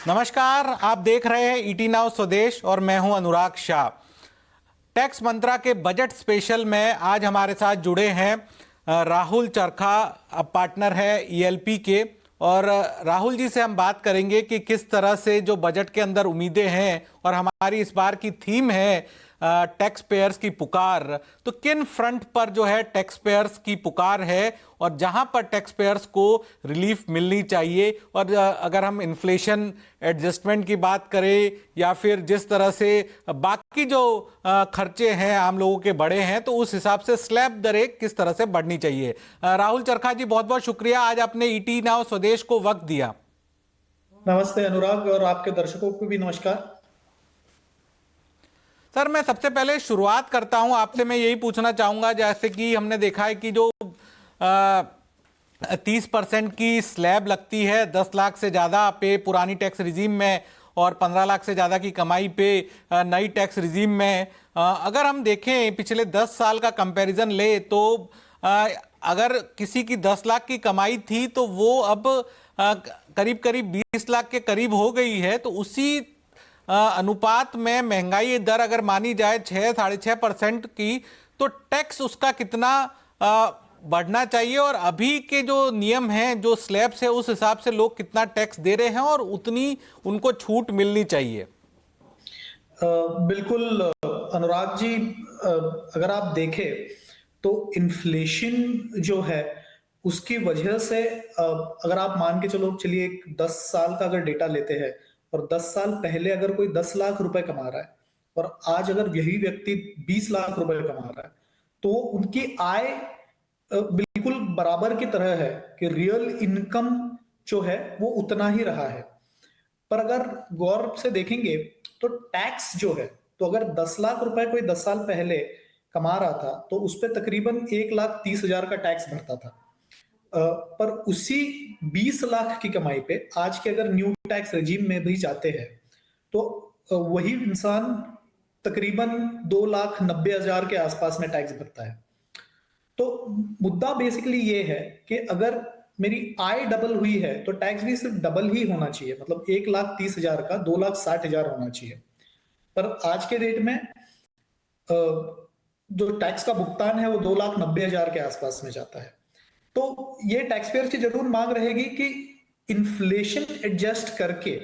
नमस्कार, आप देख रहे हैं ईटी नाउ स्वदेश और मैं हूं अनुराग शाह। टैक्स मंत्रा के बजट स्पेशल में आज हमारे साथ जुड़े हैं राहुल चरखा, पार्टनर है ईएलपी के। और राहुल जी से हम बात करेंगे कि किस तरह से जो बजट के अंदर उम्मीदें हैं और हमारी इस बार की थीम है टैक्स पेयर्स की पुकार, तो किन फ्रंट पर जो है टैक्स पेयर्स की पुकार है और जहां पर टैक्स पेयर्स को रिलीफ मिलनी चाहिए। और अगर हम इन्फ्लेशन एडजस्टमेंट की बात करें या फिर जिस तरह से बाकी जो खर्चे हैं आम लोगों के बढ़े हैं, तो उस हिसाब से स्लैब दरें किस तरह से बढ़नी चाहिए। राहुल चरखा जी, बहुत बहुत शुक्रिया, आज आपने ईटी नाउ स्वदेश को वक्त दिया। नमस्ते अनुराग, और आपके दर्शकों को भी नमस्कार। सर, मैं सबसे पहले शुरुआत करता हूं आपसे। मैं यही पूछना चाहूंगा, जैसे कि हमने देखा है कि जो 30% की स्लैब लगती है 10 लाख से ज़्यादा पे पुरानी टैक्स रिजीम में और 15 लाख से ज़्यादा की कमाई पे नई टैक्स रिजीम में, अगर हम देखें पिछले 10 साल का कंपैरिजन ले तो अगर किसी की 10 लाख की कमाई थी तो वो अब करीब करीब 20 लाख के करीब हो गई है। तो उसी अनुपात में महंगाई दर अगर मानी जाए 6-6.5% की, तो टैक्स उसका कितना बढ़ना चाहिए और अभी के जो नियम हैं, जो स्लैब्स है, उस हिसाब से लोग कितना टैक्स दे रहे हैं और उतनी उनको छूट मिलनी चाहिए। बिल्कुल अनुराग जी, अगर आप देखें तो इन्फ्लेशन जो है उसकी वजह से, अगर आप मान के चलो, चलिए एक 10 साल का अगर डेटा लेते हैं और 10 साल पहले अगर कोई 10 लाख रुपए कमा रहा है और आज अगर यही व्यक्ति 20 लाख रुपए कमा रहा है, तो उनकी आय बिल्कुल बराबर की तरह है कि रियल इनकम जो है वो उतना ही रहा है। पर अगर गौर से देखेंगे तो टैक्स जो है, तो अगर 10 लाख रुपए कोई 10 साल पहले कमा रहा था तो उस पर तकरीबन 1,30,000 का टैक्स भरता था। पर उसी 20 लाख की कमाई पे आज के अगर न्यू टैक्स रेजिम में भी जाते हैं तो वही इंसान तकरीबन 2,90,000 के आसपास में टैक्स भरता है। तो मुद्दा बेसिकली ये है कि अगर मेरी आय डबल हुई है तो टैक्स भी सिर्फ डबल ही होना चाहिए, मतलब 1,30,000 का 2,60,000 होना चाहिए। पर आज के डेट में जो टैक्स का भुगतान है वो 2,90,000 के आसपास में जाता है। तो ये टैक्स पेयर की जरूर मांग रहेगी कि इन्फ्लेशन एडजस्ट करके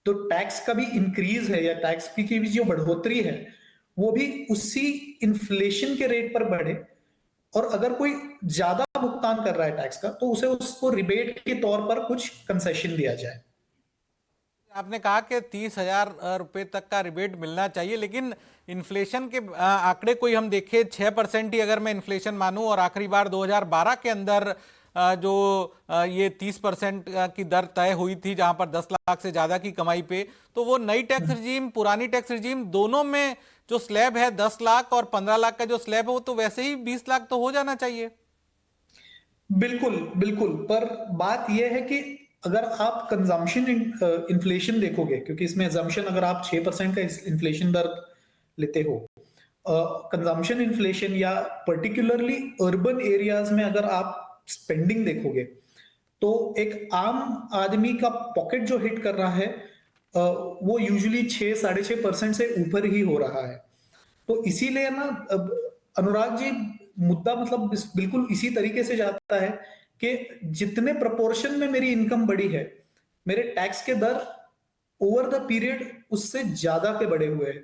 तो टैक्स का भी इंक्रीज है या टैक्स की भी जो बढ़ोतरी है वो भी उसी इन्फ्लेशन के रेट पर बढ़े। और अगर कोई ज्यादा भुगतान कर रहा है टैक्स का तो उसे उसको रिबेट के तौर पर कुछ कंसेशन दिया जाए। आपने कहा कि 30,000 रुपए तक का रिबेट मिलना चाहिए, लेकिन इन्फ्लेशन के आंकड़े कोई हम देखें 6% ही अगर मैं इन्फ्लेशन मानूं और आखिरी बार 2012 के अंदर जो ये 30% की दर तय हुई थी जहां पर 10 लाख से ज्यादा की कमाई पे, तो वो नई टैक्स रिजीम पुरानी टैक्स रिजीम दोनों में जो स्लैब है 10 लाख और 15 लाख का जो स्लैब है वो तो वैसे ही 20 लाख तो हो जाना चाहिए। बिल्कुल बिल्कुल, पर बात यह है कि अगर आप कंजम्पशन इन्फ्लेशन देखोगे, क्योंकि इसमें एजम्पशन अगर आप 6% का इन्फ्लेशन दर लेते हो, कंजम्पशन इन्फ्लेशन या पर्टिकुलरली अर्बन एरियाज में अगर आप स्पेंडिंग देखोगे तो एक आम आदमी का पॉकेट जो हिट कर रहा है वो यूजुअली 6-6.5% से ऊपर ही हो रहा है। तो इसीलिए ना, अब अनुराग जी, मुद्दा मतलब बिल्कुल इसी तरीके से जाता है कि जितने प्रोपोर्शन में मेरी इनकम बढ़ी है, मेरे टैक्स के दर ओवर द पीरियड उससे ज्यादा के बढ़े हुए हैं।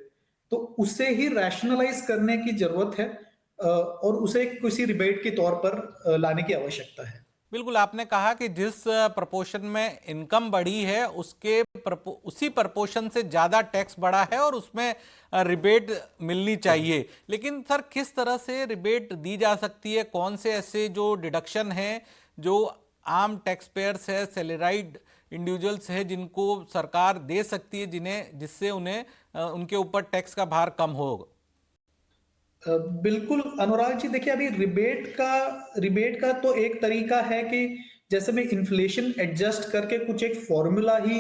तो उसे ही रैशनलाइज करने की जरूरत है और उसे किसी रिबेट के तौर पर लाने की आवश्यकता है। बिल्कुल, आपने कहा कि जिस प्रपोर्शन में इनकम बढ़ी है उसके उसी प्रपोर्शन से ज़्यादा टैक्स बढ़ा है और उसमें रिबेट मिलनी चाहिए। लेकिन सर, किस तरह से रिबेट दी जा सकती है? कौन से ऐसे जो डिडक्शन हैं जो आम टैक्स पेयर्स है, सैलराइड इंडिविजुअल्स है, जिनको सरकार दे सकती है, जिससे उन्हें उनके ऊपर टैक्स का भार कम हो? बिल्कुल अनुराग जी, देखिए अभी रिबेट का तो एक तरीका है कि जैसे में इन्फ्लेशन एडजस्ट करके कुछ एक फॉर्मूला ही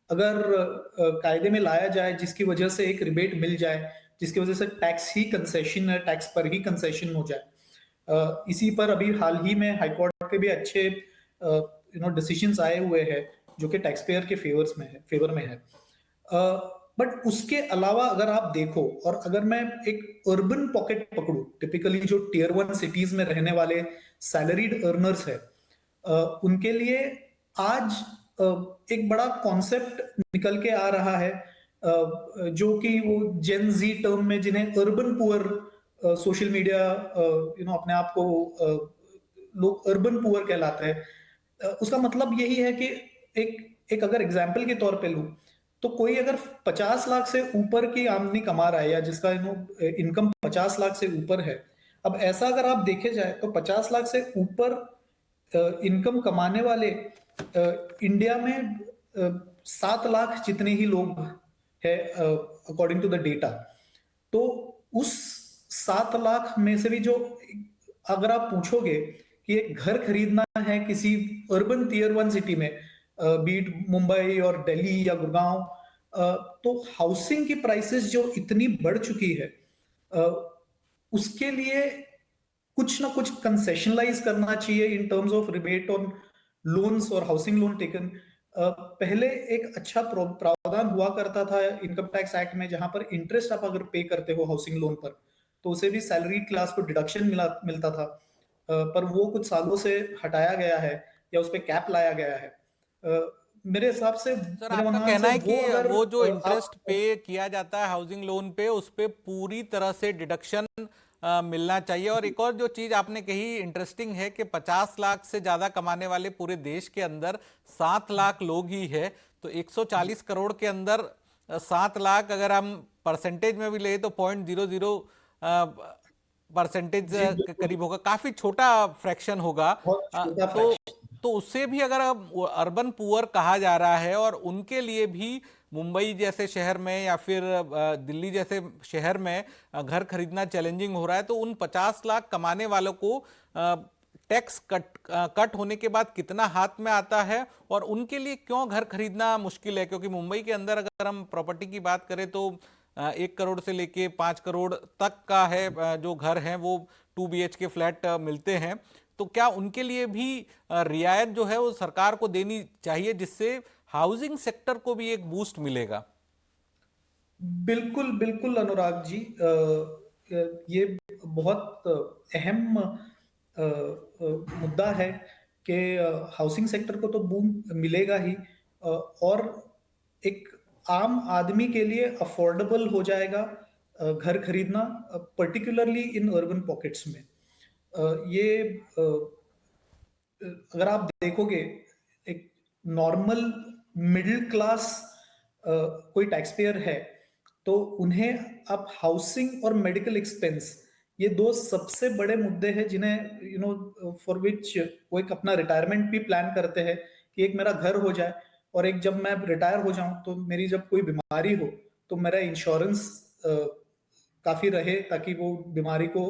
अगर कायदे में लाया जाए जिसकी वजह से एक रिबेट मिल जाए, जिसकी वजह से टैक्स ही कंसेशन है, टैक्स पर ही कंसेशन हो जाए। इसी पर अभी हाल ही में हाईकोर्ट के भी अच्छे डिसीजंस आए हुए हैं जो कि टैक्स पेयर के फेवर में है। बट उसके अलावा अगर आप देखो, और अगर मैं एक अर्बन पॉकेट पकड़ू, टिपिकली जो टियर 1 सिटीज में रहने वाले सैलरीड अर्नर्स है, उनके लिए आज अ, एक बड़ा कॉन्सेप्ट निकल के आ रहा है, जो कि वो जेन जी टर्म में, जिन्हें अर्बन पुअर सोशल मीडिया अपने आप को लोग अर्बन पुअर कहलाते हैं। उसका मतलब यही है कि एक एक अगर एग्जाम्पल के तौर पे लूं, तो कोई अगर 50 लाख से ऊपर की आमदनी कमा रहा है, या जिसका इनकम 50 लाख से ऊपर है, अब ऐसा अगर आप देखे जाए तो 50 लाख से ऊपर इनकम कमाने वाले इंडिया में 7 लाख जितने ही लोग हैं, अकॉर्डिंग टू द डेटा। तो उस 7 लाख में से भी जो, अगर आप पूछोगे कि एक घर खरीदना है किसी अर्बन टियर 1 सिटी में, बीट मुंबई और दिल्ली या गुड़गांव, तो हाउसिंग की प्राइसेस जो इतनी बढ़ चुकी है, अ, उसके लिए कुछ ना कुछ कंसेशनलाइज करना चाहिए in terms of rebate on loans और हाउसिंग लोन टेकन। पहले एक अच्छा प्रावधान हुआ करता था इनकम टैक्स एक्ट में, जहां पर इंटरेस्ट आप अगर पे करते हो हाउसिंग लोन पर, तो उसे भी सैलरी क्लास को डिडक्शन मिलता था। पर वो कुछ सालों से हटाया गया है, या उस पर कैप लाया गया है। मेरे हिसाब से, सर, मेरे आपका अनुमान कहना से, है कि वो अगर वो जो आप, इंटरेस्ट पे किया जाता है हाउसिंग लोन पे, उस पे पूरी तरह से डिडक्शन मिलना चाहिए। और एक और जो चीज आपने कही इंटरेस्टिंग है कि 50 लाख से ज्यादा कमाने वाले पूरे देश के अंदर 7 लाख लोग ही है। तो 140 करोड़ के अंदर 7 लाख अगर हम परसेंटेज में भी ले तो 0.00 परसेंटेज जी के बिल्कुल, करीब होगा, काफी छोटा फ्रैक्शन होगा। बहुत छोटा तो फ्रैक्शन। उससे भी अगर अर्बन पुअर कहा जा रहा है और उनके लिए भी मुंबई जैसे शहर में या फिर दिल्ली जैसे शहर में घर खरीदना चैलेंजिंग हो रहा है, तो उन 50 लाख कमाने वालों को टैक्स कट होने के बाद कितना हाथ में आता है और उनके लिए क्यों घर खरीदना मुश्किल है? क्योंकि मुंबई के अंदर अगर हम प्रॉपर्टी की बात करें तो 1 करोड़ से लेके 5 करोड़ तक का है, जो घर हैं वो 2 BHK फ्लैट मिलते हैं। तो क्या उनके लिए भी रियायत जो है वो सरकार को देनी चाहिए, जिससे हाउसिंग सेक्टर को भी एक बूस्ट मिलेगा? बिल्कुल बिल्कुल अनुराग जी, ये बहुत अहम मुद्दा है कि हाउसिंग सेक्टर को तो बूम मिलेगा ही, और एक आम आदमी के लिए अफोर्डेबल हो जाएगा घर खरीदना, पर्टिकुलरली इन अर्बन पॉकेट्स में। ये अगर आप देखोगे, एक नॉर्मल मिडिल क्लास कोई टैक्स पेयर है, तो उन्हें अब हाउसिंग और मेडिकल एक्सपेंस, ये दो सबसे बड़े मुद्दे हैं जिन्हें फॉर विच वो एक अपना रिटायरमेंट भी प्लान करते हैं, कि एक मेरा घर हो जाए, और एक जब मैं रिटायर हो जाऊं तो मेरी जब कोई बीमारी हो, तो मेरा इंश्योरेंस काफी रहे, ताकि वो बीमारी को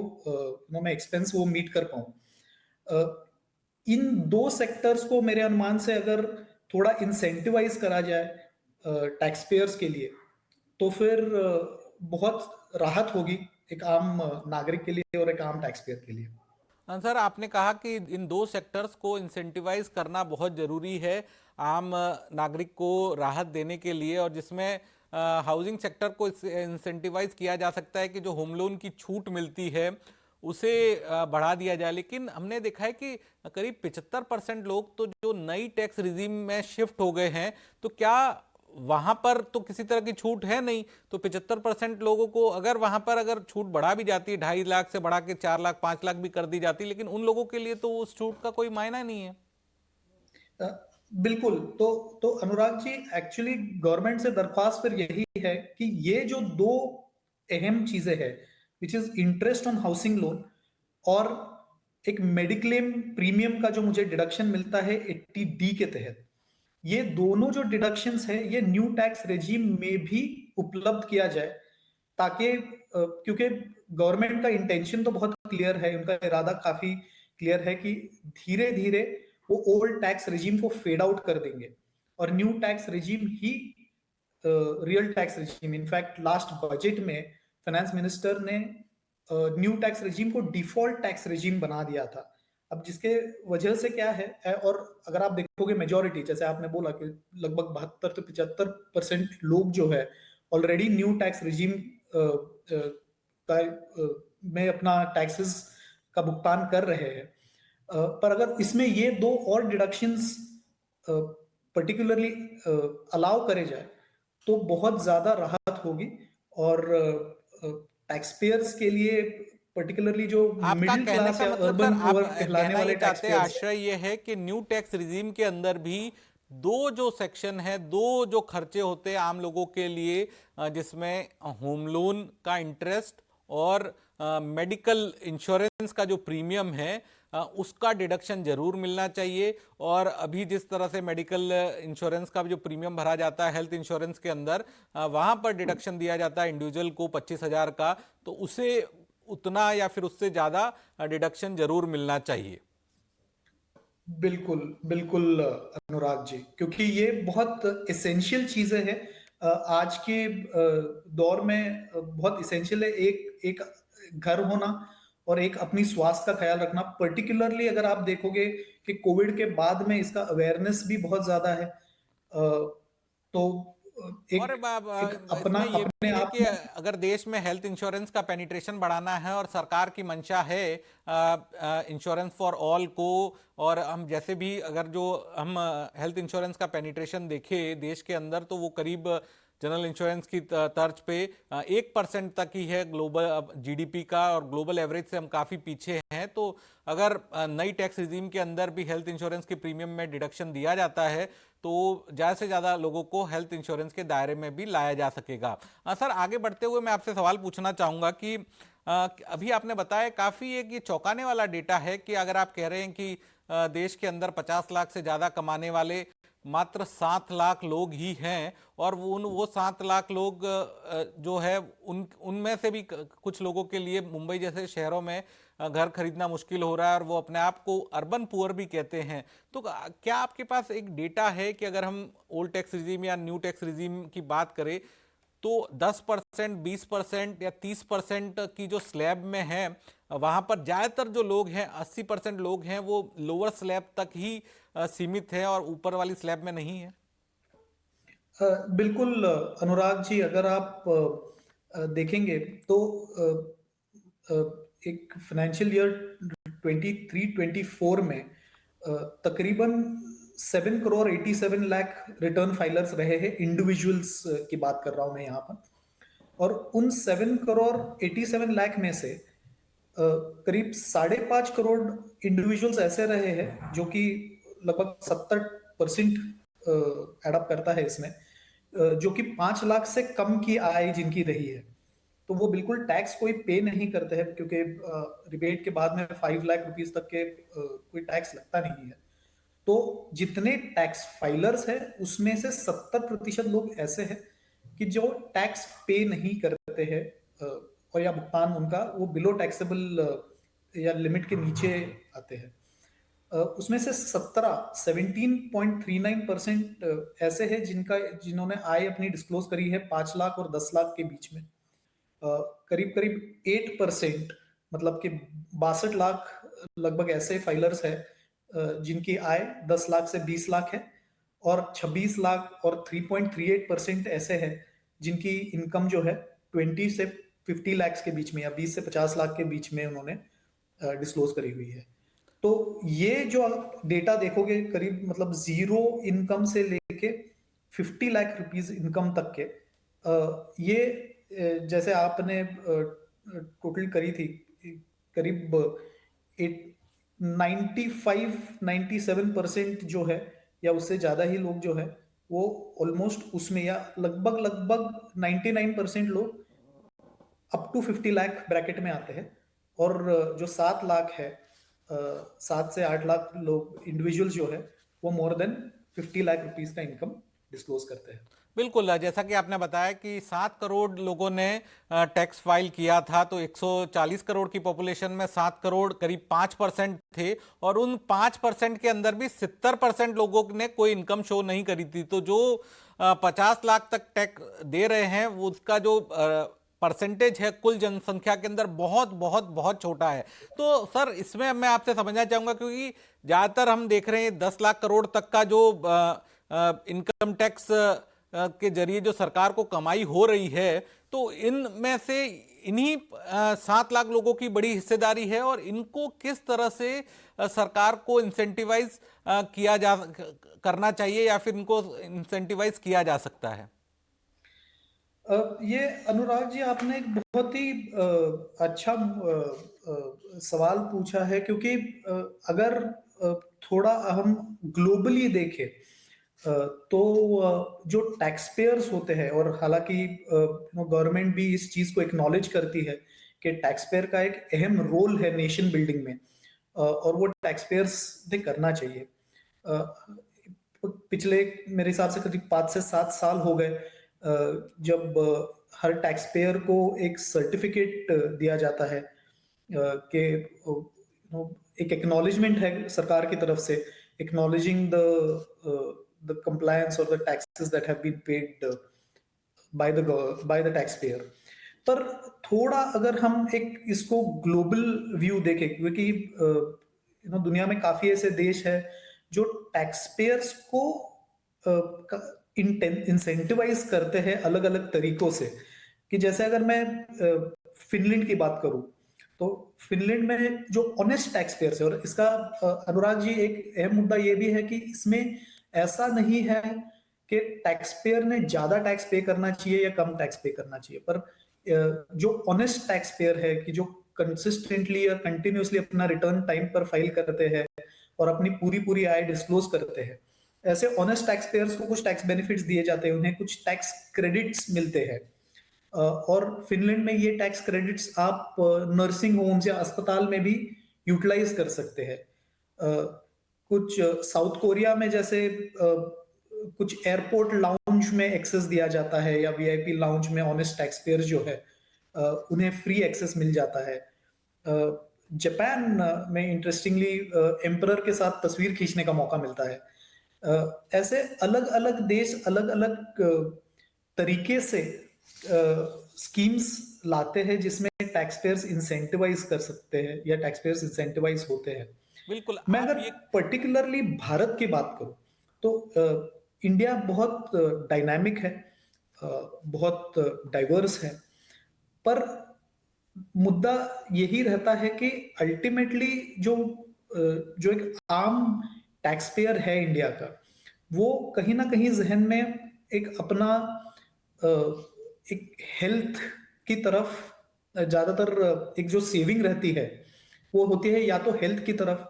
मैं एक्सपेंस वो मीट कर पाऊं। इन दो सेक्टर्स को मेरे अनुमान से अगर थोड़ा इंसेंटिवाइज करा जाए टैक्स पेयर्स के लिए, तो फिर बहुत राहत होगी एक आम नागरिक के लिए और एक आम टैक्स पेयर के लिए। सर, आपने कहा कि इन दो सेक्टर्स को इंसेंटिवाइज करना बहुत जरूरी है आम नागरिक को राहत देने के लिए, और जिसमें हाउसिंग सेक्टर को इंसेंटिवाइज किया जा सकता है कि जो होम लोन की छूट मिलती है उसे बढ़ा दिया जाए। लेकिन हमने देखा है कि करीब 75% लोग तो जो नई टैक्स रिजीम में शिफ्ट हो गए हैं, तो क्या वहां पर तो किसी तरह की छूट है नहीं? तो 75% लोगों को अगर वहां पर अगर छूट बढ़ा भी जाती है, 2.5 लाख से बढ़ा के 4 लाख 5 लाख भी कर दी जाती, लेकिन उन लोगों के लिए तो उस छूट का कोई मायना नहीं है। अ, बिल्कुल। तो अनुराग जी, एक्चुअली गवर्नमेंट से दरख्वास्त फिर यही है कि ये जो दो अहम चीजें हैं, which is interest on housing loan, और एक मेडिक्लेम प्रीमियम का जो मुझे डिडक्शन मिलता है 80D के तहत, ये दोनों जो डिडक्शंस है, ये न्यू टैक्स रेजिम में भी उपलब्ध किया जाए, ताकि क्योंकि गवर्नमेंट का इंटेंशन तो बहुत क्लियर है, उनका इरादा काफी क्लियर है कि धीरे धीरे वो ओल्ड टैक्स रेजिम को फेड आउट कर देंगे, और न्यू टैक्स रेजिम ही real tax regime. In fact last budget में फाइनेंस मिनिस्टर ने न्यू टैक्स रेजिम को डिफॉल्ट टैक्स रेजिम बना दिया था। अब जिसके वजह से क्या है और अगर आप देखोगे मेजोरिटी, जैसे आपने बोला कि लगभग 72 से 75% लोग जो है ऑलरेडी न्यू टैक्स रिजीम में अपना टैक्सेस का भुगतान कर रहे हैं। पर अगर इसमें ये दो और डिडक्शंस पर्टिकुलरली अलाउ करे जाए तो बहुत ज्यादा राहत होगी, और टैक्स पेयर्स के लिए, पर्टिकुलरली जो आपका मिडिल कहने क्लास का या मतलब सर अर्बन आप पुअर कहलाने कहना ये वाले टैक्स चाहते हैं, पेयर्स है। आशय ये है कि न्यू टैक्स रिजीम के अंदर भी दो जो सेक्शन है, दो जो खर्चे होते हैं आम लोगों के लिए, जिसमें होम लोन का इंटरेस्ट और मेडिकल इंश्योरेंस का जो प्रीमियम है, उसका डिडक्शन जरूर मिलना चाहिए। और अभी जिस तरह से मेडिकल इंश्योरेंस का जो प्रीमियम भरा जाता है हेल्थ इंश्योरेंस के अंदर, वहां पर डिडक्शन दिया जाता है इंडिविजुअल को 25,000 का, तो उसे उतना या फिर उससे ज्यादा डिडक्शन जरूर मिलना चाहिए। बिल्कुल बिल्कुल अनुराग जी, क्योंकि ये बहुत इसेंशियल चीजें हैं। आज के दौर में बहुत इसेंशियल है एक एक घर होना और एक अपनी स्वास्थ्य का ख्याल रखना। पर्टिकुलरली अगर आप देखोगे कि कोविड के बाद में इसका अवेयरनेस भी बहुत ज्यादा है। तो और एक एक अपना इसमें ये अपने भी है आप कि में। अगर देश में हेल्थ इंश्योरेंस का पेनिट्रेशन बढ़ाना है और सरकार की मंशा है इंश्योरेंस फॉर ऑल को, और हम जैसे भी अगर जो हम हेल्थ इंश्योरेंस का पेनिट्रेशन देखें देश के अंदर, तो वो करीब जनरल इंश्योरेंस की तर्ज पे 1% तक ही है ग्लोबल जीडीपी का, और ग्लोबल एवरेज से हम काफ़ी पीछे हैं। तो अगर नई टैक्स रिजीम के अंदर भी हेल्थ इंश्योरेंस के प्रीमियम में डिडक्शन दिया जाता है तो ज़्यादा से ज़्यादा लोगों को हेल्थ इंश्योरेंस के दायरे में भी लाया जा सकेगा। सर, आगे बढ़ते हुए मैं आपसे सवाल पूछना चाहूँगा कि अभी आपने बताया काफ़ी एक ये चौंकाने वाला डेटा है कि अगर आप कह रहे हैं कि देश के अंदर 50 लाख से ज़्यादा कमाने वाले मात्र 7 लाख लोग ही हैं, और वो 7 लाख लोग जो है उनमें से भी कुछ लोगों के लिए मुंबई जैसे शहरों में घर खरीदना मुश्किल हो रहा है, और वो अपने आप को अर्बन पुअर भी कहते हैं। तो क्या आपके पास एक डेटा है कि अगर हम ओल्ड टैक्स रिजीम या न्यू टैक्स रिजीम की बात करें तो 10%, 20% या 30% की जो स्लैब में है, वहां पर ज्यादातर जो लोग हैं 80% लोग हैं वो लोअर स्लैब तक ही सीमित है और ऊपर वाली स्लैब में नहीं है? बिल्कुल अनुराग जी, अगर आप देखेंगे तो अ, एक फाइनेंशियल ईयर 23-24 में तकरीबन 7 करोड़ 87 लाख रिटर्न फाइलर्स रहे हैं। इंडिविजुअल्स की बात कर रहा हूं मैं यहाँ पर। और उन 7 करोड़ 87 लाख में से करीब 5.5 करोड़ इंडिविजुअल्स ऐसे रहे हैं जो कि लगभग 70% एडअप करता है इसमें, जो कि 5 लाख से कम की आय जिनकी रही है। तो वो बिल्कुल टैक्स कोई पे नहीं करते हैं, क्योंकि रिबेट के बाद में 5 लाख रुपीज तक के कोई टैक्स लगता नहीं है। तो जितने टैक्स फाइलर्स हैं उसमें से 70% लोग ऐसे हैं कि जो टैक्स पे नहीं करते हैं, और या भुगतान उनका वो बिलो टैक्सेबल या लिमिट के नीचे आते हैं। उसमें से 17.39% ऐसे हैं जिन्होंने आय अपनी डिस्क्लोज करी है 5 लाख और 10 लाख के बीच में। करीब करीब 8%, मतलब कि 62 लाख लगभग ऐसे फाइलर्स है जिनकी आय 10 लाख से 20 लाख है, और 26 लाख और 3.38% ऐसे है जिनकी इनकम जो है 20 से 50 लाख के बीच में या 20 से 50 लाख के बीच में उन्होंने डिस्क्लोज करी हुई है। तो ये जो आप डेटा देखोगे, करीब मतलब जीरो इनकम से लेके 50 लाख रुपीज इनकम तक के, ये जैसे आपने टोटल करी थी, करीब 95-97% जो है या उससे ज्यादा ही लोग जो है वो ऑलमोस्ट उसमें, या लगभग लगभग 99% लोग अप टू 50 लाख ब्रैकेट में आते हैं। और जो 7 लाख है, 7 से 8 लाख लोग इंडिविजुअल्स जो है वो मोर देन 50 लाख रुपीज का इनकम डिस्क्लोज करते हैं। बिल्कुल, जैसा कि आपने बताया कि 7 करोड़ लोगों ने टैक्स फाइल किया था, तो 140 करोड़ की पॉपुलेशन में 7 करोड़ करीब 5% थे, और उन 5% के अंदर भी 70% लोगों ने कोई इनकम शो नहीं करी थी। तो जो 50 लाख तक टैक्स दे रहे हैं वो उसका जो परसेंटेज है कुल जनसंख्या के अंदर बहुत बहुत बहुत छोटा है। तो सर इसमें मैं आपसे समझना चाहूंगा, क्योंकि ज्यादातर हम देख रहे हैं 10 लाख करोड़ तक का जो इनकम टैक्स के जरिए जो सरकार को कमाई हो रही है, तो इनमें से इन्हीं 7 लाख लोगों की बड़ी हिस्सेदारी है, और इनको किस तरह से सरकार को इंसेंटिवाइज करना चाहिए, या फिर इनको इंसेंटिवाइज किया जा सकता है? ये अनुराग जी, आपने एक बहुत ही अच्छा सवाल पूछा है, क्योंकि अगर थोड़ा हम ग्लोबली देखें, तो जो टैक्स पेयर्स होते हैं, और हालांकि गवर्नमेंट भी इस चीज को एक्नॉलेज करती है कि टैक्स पेयर का एक अहम रोल है नेशन बिल्डिंग में, और वो टैक्स पेयर्स ने करना चाहिए। पिछले मेरे हिसाब से करीब 5 से 7 साल हो गए जब हर टैक्स पेयर को एक सर्टिफिकेट दिया जाता है कि एक एक्नॉलेजमेंट है सरकार की तरफ से, एक्नॉलेजिंग द कंप्लायंस और the taxes that have been paid by the taxpayer. पर थोड़ा अगर हम एक इसको ग्लोबल व्यू देखें, क्योंकि दुनिया में काफी ऐसे देश है जो टैक्स पेयर्स को इंसेंटिवाइज करते हैं अलग अलग तरीकों से। कि जैसे अगर मैं फिनलैंड की बात करूं, तो फिनलैंड में जो ऑनेस्ट टैक्स पेयर्स है, और इसका अनुराग जी एक अहम मुद्दा ये भी है कि इसमें ऐसा नहीं है कि टैक्स पेयर ने ज्यादा टैक्स पे करना चाहिए या कम टैक्स पे करना चाहिए, पर जो ऑनेस्ट टैक्स पेयर है कि जो कंसिस्टेंटली या कंटिन्यूसली अपना रिटर्न टाइम पर फाइल करते हैं और अपनी पूरी पूरी आय डिस्क्लोज करते हैं, ऐसे ऑनेस्ट टैक्स पेयर्स को कुछ टैक्स बेनिफिट्स दिए जाते हैं, उन्हें कुछ टैक्स क्रेडिट्स मिलते हैं। और फिनलैंड में ये टैक्स क्रेडिट्स आप नर्सिंग होम्स या अस्पताल में भी यूटिलाइज कर सकते हैं। कुछ साउथ कोरिया में जैसे कुछ एयरपोर्ट लाउंज में एक्सेस दिया जाता है, या वीआईपी लाउंज में ऑनेस्ट टैक्स पेयर जो है उन्हें फ्री एक्सेस मिल जाता है। जापान में इंटरेस्टिंगली एम्परर के साथ तस्वीर खींचने का मौका मिलता है। ऐसे अलग अलग देश अलग अलग तरीके से स्कीम्स लाते हैं जिसमें टैक्स पेयर्स इंसेंटिवाइज कर सकते हैं या टैक्स पेयर्स इंसेंटिवाइज होते हैं। बिल्कुल। मैं आप अगर ये पर्टिकुलरली भारत की बात करूं, तो इंडिया बहुत डायनामिक है, बहुत डाइवर्स है, पर मुद्दा यही रहता है कि अल्टीमेटली जो एक आम टैक्स पेयर है इंडिया का, वो कहीं ना कहीं जहन में एक अपना एक हेल्थ की तरफ ज्यादातर एक जो सेविंग रहती है वो होती है, या तो हेल्थ की तरफ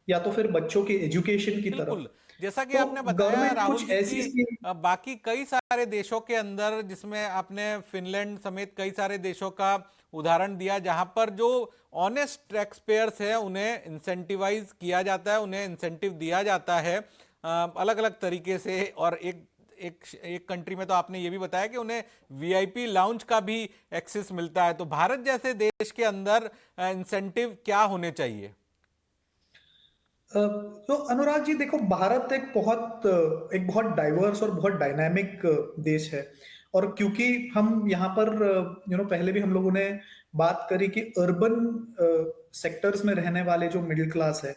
या तो फिर बच्चों के एजुकेशन की तरफ। बिल्कुल, जैसा कि तो आपने बताया गवर्नमेंट राहुल कुछ जी ऐसी की बाकी कई सारे देशों के अंदर, जिसमें आपने फिनलैंड समेत कई सारे देशों का उदाहरण दिया, जहां पर जो ऑनेस्ट टैक्स पेयर्स हैं उन्हें इंसेंटिवाइज किया जाता है, उन्हें इंसेंटिव दिया जाता है अलग अलग तरीके से। और एक एक एक कंट्री में तो आपने ये भी बताया कि उन्हें वीआईपी लाउंज का भी एक्सेस मिलता है। तो भारत जैसे देश के अंदर इंसेंटिव क्या होने चाहिए? तो अनुराग जी देखो, भारत एक बहुत डाइवर्स और बहुत डायनामिक देश है। और क्योंकि हम यहाँ पर पहले भी हम लोगों ने बात करी कि अर्बन सेक्टर्स में रहने वाले जो मिडिल क्लास है,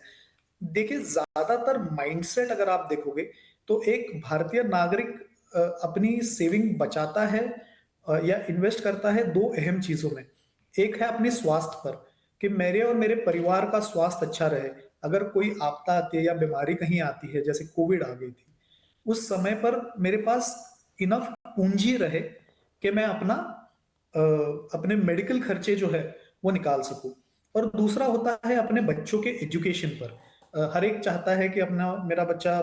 देखिए ज्यादातर माइंडसेट अगर आप देखोगे, तो एक भारतीय नागरिक अपनी सेविंग बचाता है या इन्वेस्ट करता है दो अहम चीजों में। एक है अपने स्वास्थ्य पर, कि मेरे और मेरे परिवार का स्वास्थ्य अच्छा रहे। अगर कोई आपदा आती है या बीमारी कहीं आती है, जैसे कोविड आ गई थी, उस समय पर मेरे पास इनफ पूंजी रहे कि मैं अपने मेडिकल खर्चे जो है वो निकाल सकूं। और दूसरा होता है अपने बच्चों के एजुकेशन पर। हर एक चाहता है कि अपना मेरा बच्चा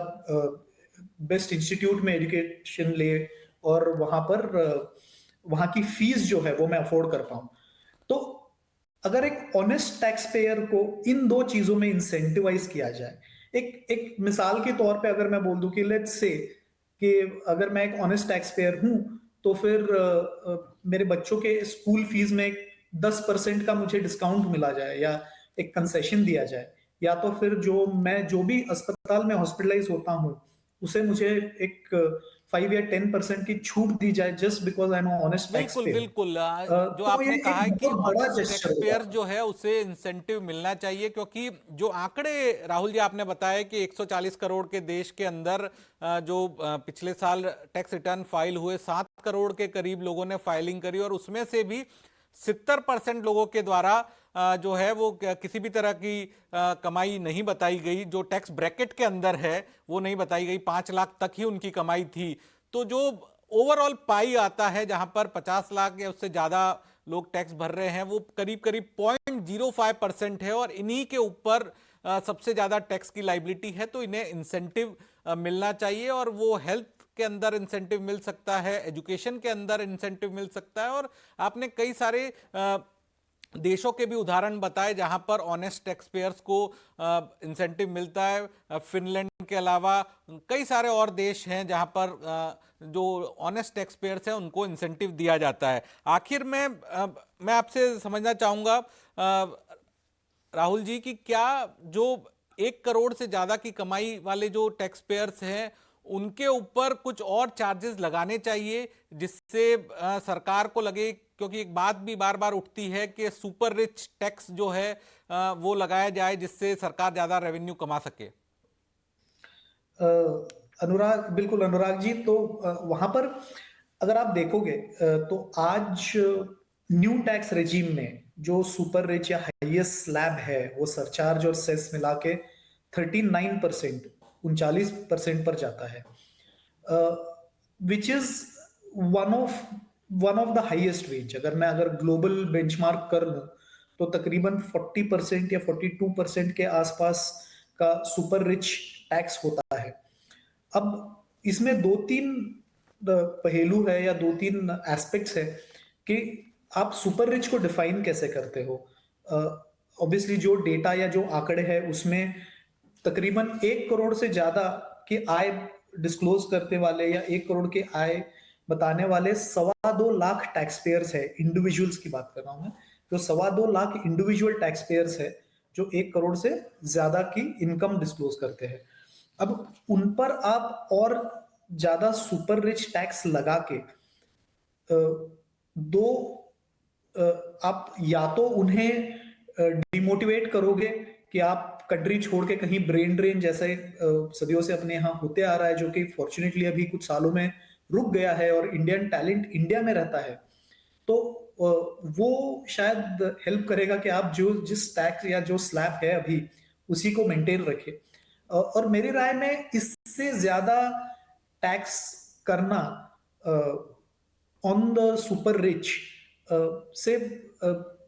बेस्ट इंस्टीट्यूट में एजुकेशन ले, और वहां की फीस जो है वो मैं अफोर्ड कर पाऊं। तो अगर एक ऑनेस्ट टैक्स पेयर को इन दो चीजों में इंसेंटिवाइज किया जाए, एक एक मिसाल के तौर पे अगर मैं बोल दूं कि लेट्स से कि अगर मैं एक ऑनेस्ट टैक्स पेयर हूं, तो फिर मेरे बच्चों के स्कूल फीस में 10% का मुझे डिस्काउंट मिला जाए या एक कंसेशन दिया जाए, या तो फिर जो भी अस्पताल में हॉस्पिटलाइज होता हूं उसे मुझे एक 5 या 10% की छूट दी जाए just because I am honest tax बिल्कुल, पेयर, बिल्कुल। जो तो ये आपने कहा एक है कि बहुत बड़ा ऑनेस्ट जेस्चर टैक्स होगा। पेयर जो है उसे इंसेंटिव मिलना चाहिए, क्योंकि जो आंकड़े राहुल जी आपने बताया कि 140 करोड़ के देश के अंदर जो पिछले साल टैक्स रिटर्न फाइल हुए 7 करोड़ के करीब लोगों ने फाइलिंग करी, और उसमें से भी 70% लोगों के द्वारा जो है वो किसी भी तरह की कमाई नहीं बताई गई, जो टैक्स ब्रैकेट के अंदर है वो नहीं बताई गई, 5 लाख तक ही उनकी कमाई थी। तो जो ओवरऑल पाई आता है जहां पर 50 लाख या उससे ज्यादा लोग टैक्स भर रहे हैं, वो करीब करीब 0.05% है, और इन्हीं के ऊपर सबसे ज्यादा टैक्स की लाइबिलिटी है। तो इन्हें इंसेंटिव मिलना चाहिए, और वो हेल्थ के अंदर इंसेंटिव मिल सकता है, एजुकेशन के अंदर इंसेंटिव मिल सकता है, और आपने कई सारे देशों के भी उदाहरण बताए जहां पर ऑनेस्ट टैक्स पेयर्स को इंसेंटिव मिलता है। फिनलैंड के अलावा कई सारे और देश हैं जहां पर जो ऑनेस्ट टैक्स पेयर्स हैं उनको इंसेंटिव दिया जाता है। आखिर में मैं आपसे समझना चाहूंगा राहुल जी कि क्या जो 1 करोड़ से ज्यादा की कमाई वाले जो टैक्स पेयर्स हैं उनके ऊपर कुछ और चार्जेस लगाने चाहिए, जिससे सरकार को लगे, क्योंकि एक बात भी बार बार उठती है कि सुपर रिच टैक्स जो है वो लगाया जाए जिससे सरकार ज्यादा रेवेन्यू कमा सके। अ, अनुराग, बिल्कुल अनुराग जी, तो वहां पर अगर आप देखोगे तो आज न्यू टैक्स रेजिम में जो सुपर रिच या हाईएस्ट स्लैब है वो सरचार्ज और सेस मिला के 39%, 39% पर जाता है, which is one of one of the highest range. अगर ग्लोबल बेंचमार्क कर लूं तो तकरीबन 40% या 42% के आसपास का सुपर रिच टैक्स होता है। अब इसमें दो तीन पहलू है या दो तीन एस्पेक्ट्स है कि आप सुपर रिच को डिफाइन कैसे करते हो। ऑब्वियसली जो डेटा या जो आंकड़े हैं उसमें तकरीबन 1 करोड़ से ज्यादा की आय डिस्क्लोज करते वाले या 1 करोड़ की आय बताने वाले 2.25 लाख टैक्स पेयर्स है, इंडिविजुअल्स की बात कर रहा हूं मैं, जो 2.25 लाख इंडिविजुअल टैक्स पेयर्स है जो 1 करोड़ से ज्यादा की इनकम डिस्क्लोज करते हैं। अब उन पर आप और ज्यादा सुपर रिच टैक्स लगा के दो आप या तो उन्हें डिमोटिवेट करोगे कि आप कंट्री छोड़ के कहीं ब्रेन ड्रेन जैसे सदियों से अपने यहाँ होते आ रहा है, जो कि फॉर्चुनेटली अभी कुछ सालों में रुक गया है और इंडियन टैलेंट इंडिया में रहता है, तो वो शायद हेल्प करेगा कि आप जो जिस टैक्स या जो स्लैब है अभी उसी को मेंटेन रखें। और मेरी राय में इससे ज्यादा टैक्स करना ऑन द सुपर रिच से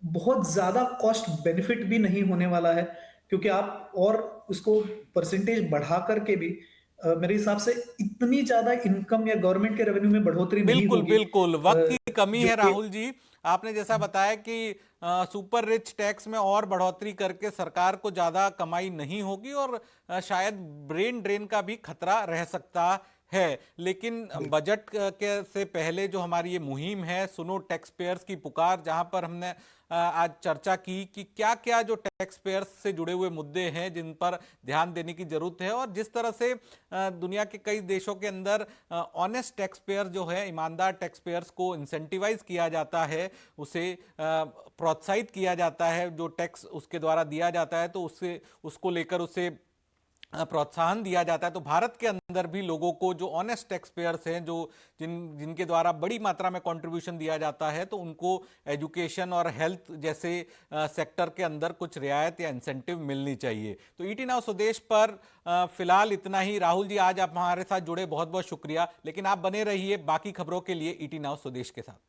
बहुत ज्यादा कॉस्ट बेनिफिट भी नहीं होने वाला है, क्योंकि आप और उसको परसेंटेज बढ़ा करके भी मेरे हिसाब से इतनी ज्यादा इनकम या गवर्नमेंट के रेवेन्यू में बढ़ोतरी नहीं बिल्कुल, होगी, बिल्कुल। वक्त की कमी जो है कि राहुल जी। आपने जैसा बताया कि सुपर रिच टैक्स में और बढ़ोतरी करके सरकार को ज्यादा कमाई नहीं होगी, और शायद ब्रेन ड्रेन का भी खतरा रह सकता है। लेकिन बजट के से पहले जो हमारी ये मुहिम है सुनो टैक्स पेयर्स की पुकार, जहां पर हमने आज चर्चा की कि क्या क्या जो टैक्स पेयर्स से जुड़े हुए मुद्दे हैं जिन पर ध्यान देने की जरूरत है, और जिस तरह से दुनिया के कई देशों के अंदर ऑनेस्ट टैक्स पेयर जो है, ईमानदार टैक्स पेयर्स को इंसेंटिवाइज किया जाता है, उसे प्रोत्साहित किया जाता है, जो टैक्स उसके द्वारा दिया जाता है तो उससे उसको लेकर उसे प्रोत्साहन दिया जाता है। तो भारत के अंदर भी लोगों को जो ऑनेस्ट टैक्स पेयर्स हैं, जो जिनके द्वारा बड़ी मात्रा में कंट्रीब्यूशन दिया जाता है, तो उनको एजुकेशन और हेल्थ जैसे सेक्टर के अंदर कुछ रियायत या इंसेंटिव मिलनी चाहिए। तो ईटी नाउ स्वदेश पर फिलहाल इतना ही। राहुल जी, आज आप हमारे साथ जुड़े, बहुत बहुत शुक्रिया। लेकिन आप बने रहिए बाकी खबरों के लिए ईटी नाउ स्वदेश के साथ।